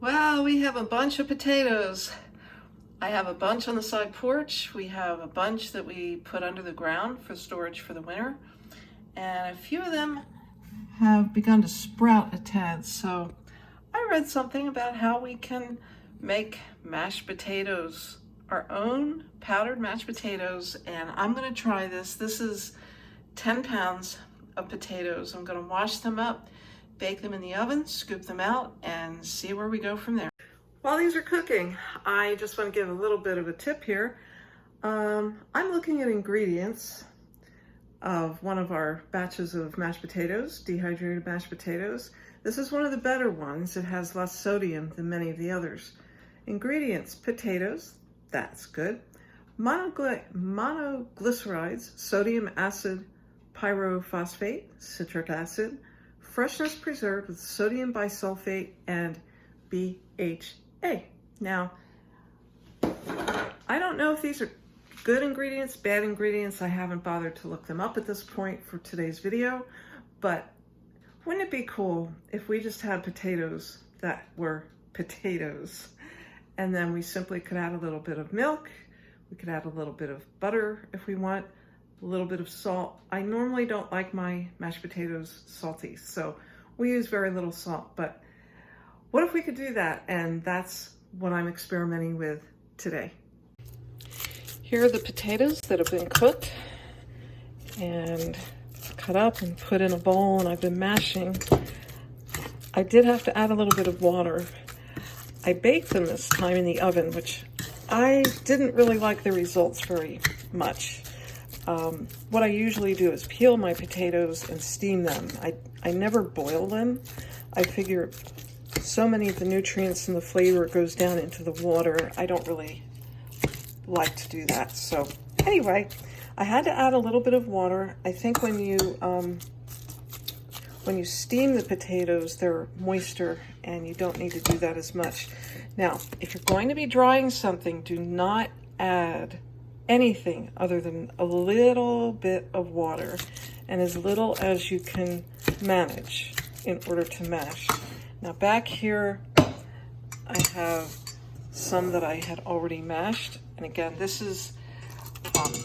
Well, we have a bunch of potatoes. I have a bunch on the side porch. We have a bunch that we put under the ground for storage for the winter. And a few of them have begun to sprout a tad. So I read something about how we can make mashed potatoes, our own powdered mashed potatoes. And I'm gonna try this. This is 10 pounds of potatoes. I'm gonna wash them up, bake them in the oven, scoop them out, and see where we go from there. While these are cooking, I just want to give a little bit of a tip here. I'm looking at ingredients of one of our batches of mashed potatoes, dehydrated mashed potatoes. This is one of the better ones. It has less sodium than many of the others. Ingredients: potatoes, that's good. Monoglycerides, sodium acid pyrophosphate, citric acid, freshness preserved with sodium bisulfate, and BHA. Now, I don't know if these are good ingredients, bad ingredients. I haven't bothered to look them up at this point for today's video, but wouldn't it be cool if we just had potatoes that were potatoes, and then we simply could add a little bit of milk, we could add a little bit of butter if we want, a little bit of salt. I normally don't like my mashed potatoes salty, so we use very little salt, but what if we could do that? And that's what I'm experimenting with today. Here are the potatoes that have been cooked and cut up and put in a bowl, and I've been mashing. I did have to add a little bit of water. I baked them this time in the oven, which I didn't really like the results very much. What I usually do is peel my potatoes and steam them. I never boil them. I figure so many of the nutrients and the flavor goes down into the water. I don't really like to do that. So anyway, I had to add a little bit of water. I think when you steam the potatoes, they're moister and you don't need to do that as much. Now, if you're going to be drying something, do not add anything other than a little bit of water, and as little as you can manage in order to mash. Now back here, I have some that I had already mashed. And again, this is,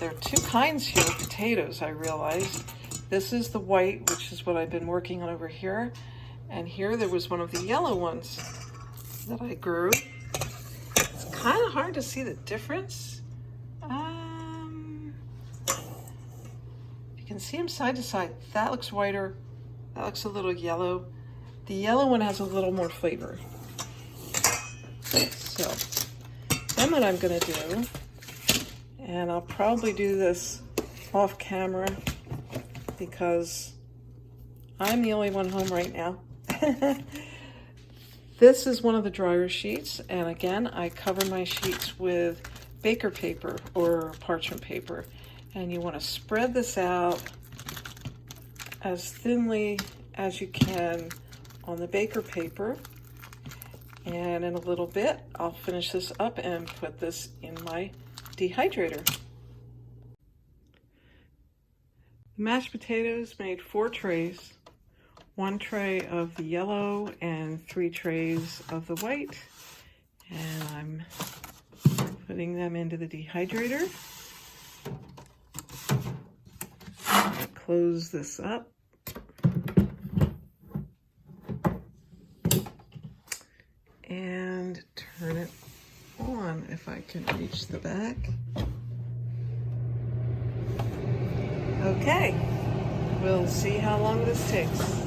there are two kinds here of potatoes, I realized. This is the white, which is what I've been working on over here. And here there was one of the yellow ones that I grew. It's kind of hard to see the difference. You can see them side to side. That looks whiter, that looks a little yellow. The yellow one has a little more flavor. So then what I'm gonna do, and I'll probably do this off camera because I'm the only one home right now. This is one of the dryer sheets, and again, I cover my sheets with baker paper or parchment paper. And you want to spread this out as thinly as you can on the baker paper. And in a little bit, I'll finish this up and put this in my dehydrator. Mashed potatoes made 4 trays. 1 tray of the yellow and 3 trays of the white. And I'm putting them into the dehydrator. Close this up. And turn it on if I can reach the back. Okay, we'll see how long this takes.